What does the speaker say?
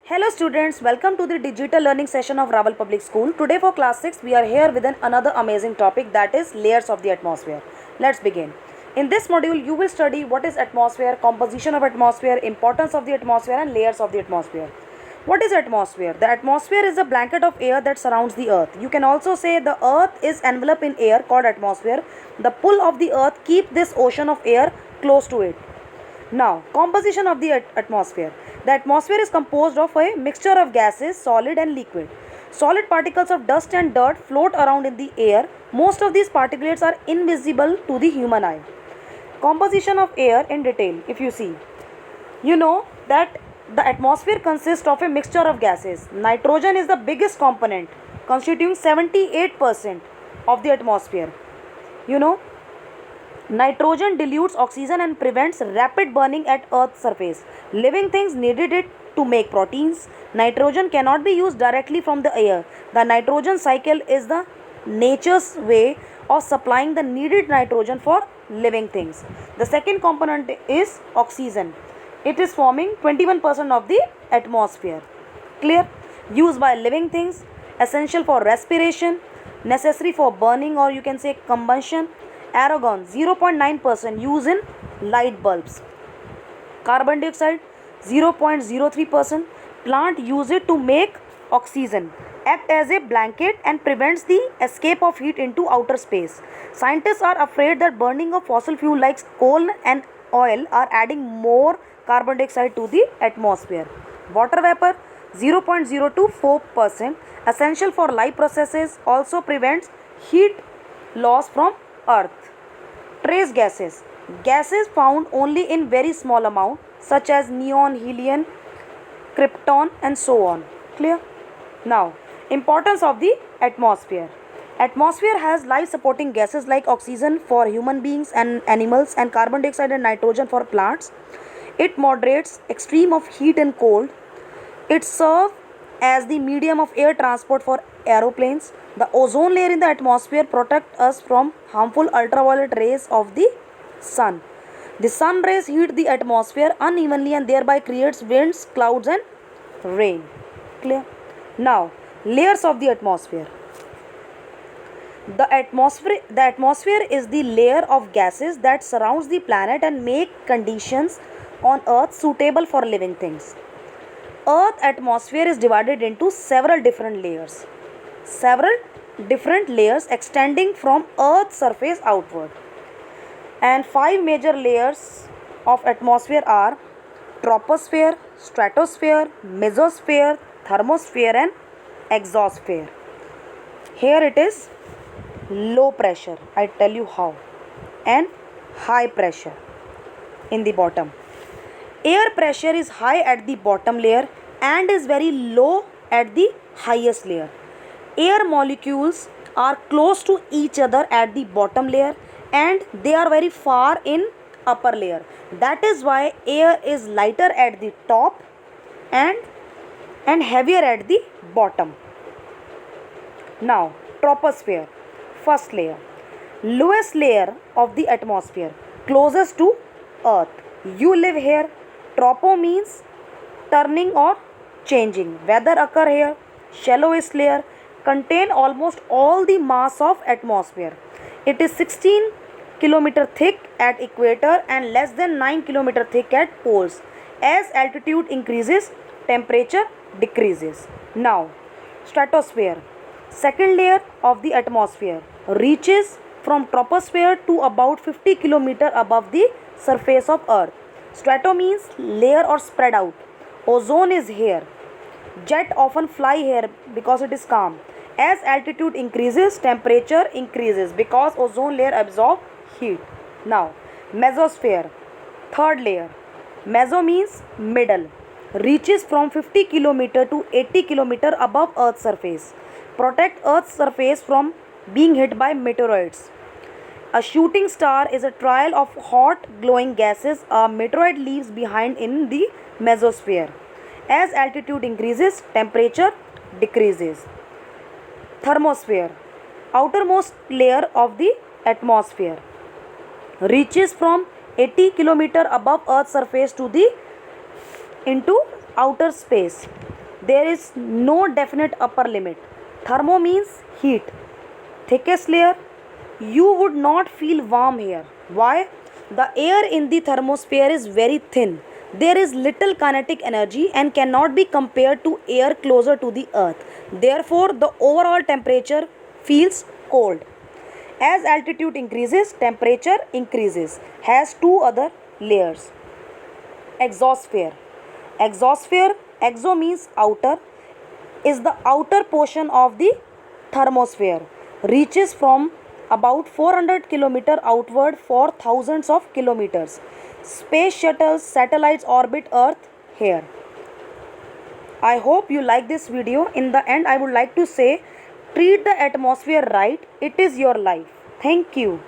Hello students, welcome to the digital learning session of Raval Public School. Today for class 6 we are here with another amazing topic, that is layers of the atmosphere. Let's begin. In this module you will study what is atmosphere, composition of atmosphere, importance of the atmosphere and layers of the atmosphere. What is atmosphere? The atmosphere is a blanket of air that surrounds the earth. You can also say the earth is enveloped in air called atmosphere. The pull of the earth keeps this ocean of air close to it. Now, composition of the atmosphere. The atmosphere is composed of a mixture of gases, solid and liquid. Solid particles of dust and dirt float around in the air. Most of these particulates are invisible to the human eye. Composition of air in detail. If you see, you know that the atmosphere consists of a mixture of gases. Nitrogen is the biggest component, constituting 78% of the atmosphere. Nitrogen dilutes oxygen and prevents rapid burning at Earth's surface. Living things needed it to make proteins. Nitrogen cannot be used directly from the air. The nitrogen cycle is the nature's way of supplying the needed nitrogen for living things. The second component is oxygen. It is forming 21% of the atmosphere. Clear? Used by living things, essential for respiration, necessary for burning or you can say combustion. Argon 0.9% used in light bulbs. Carbon dioxide 0.03%. Plant use it to make oxygen. Act as a blanket and prevents the escape of heat into outer space. Scientists are afraid that burning of fossil fuel like coal and oil are adding more carbon dioxide to the atmosphere. Water vapor 0.024%. Essential for life processes, also prevents heat loss from Earth. Trace gases. Gases found only in very small amount such as neon, helium, krypton and so on. Clear? Now, importance of the atmosphere. Atmosphere has life supporting gases like oxygen for human beings and animals and carbon dioxide and nitrogen for plants. It moderates extreme of heat and cold. It serves as the medium of air transport for aeroplanes. The ozone layer in the atmosphere protects us from harmful ultraviolet rays of the sun. The sun rays heat the atmosphere unevenly and thereby creates winds, clouds and rain. Clear? Now, layers of the atmosphere. The atmosphere is the layer of gases that surrounds the planet and make conditions on Earth suitable for living things. Earth atmosphere is divided into several different layers extending from Earth's surface outward. And 5 major layers of atmosphere are troposphere, stratosphere, mesosphere, thermosphere and exosphere. Here it is low pressure, I tell you how, and high pressure in the bottom. Air pressure is high at the bottom layer and is very low at the highest layer. Air molecules are close to each other at the bottom layer and they are very far in upper layer. That is why air is lighter at the top and heavier at the bottom. Now, troposphere, first layer, lowest layer of the atmosphere, closest to Earth. You live here. Tropo means turning or changing. Weather occur here. Shallowest layer contain almost all the mass of atmosphere. It is 16 km thick at equator and less than 9 km thick at poles. As altitude increases, temperature decreases. Now, stratosphere, second layer of the atmosphere, reaches from troposphere to about 50 km above the surface of Earth. Strato means layer or spread out. Ozone is here. Jet often fly here because it is calm. As altitude increases, temperature increases because ozone layer absorbs heat. Now, mesosphere, third layer. Meso means middle. Reaches from 50 km to 80 km above Earth's surface. Protect Earth's surface from being hit by meteoroids. A shooting star is a trail of hot glowing gases a meteoroid leaves behind in the mesosphere. As altitude increases, temperature decreases. Thermosphere, outermost layer of the atmosphere, reaches from 80 km above Earth's surface to the into outer space. There is no definite upper limit. Thermo means heat. Thickest layer, you would not feel warm here. Why? The air in the thermosphere is very thin. There is little kinetic energy and cannot be compared to air closer to the earth. Therefore, the overall temperature feels cold. As altitude increases, temperature increases. Has two other layers. Exosphere. Exosphere, exo means outer, is the outer portion of the thermosphere. Reaches from about 400 kilometers outward for thousands of kilometers. Space shuttles, satellites orbit Earth here. I hope you like this video. In the end, I would like to say, treat the atmosphere right. It is your life. Thank you.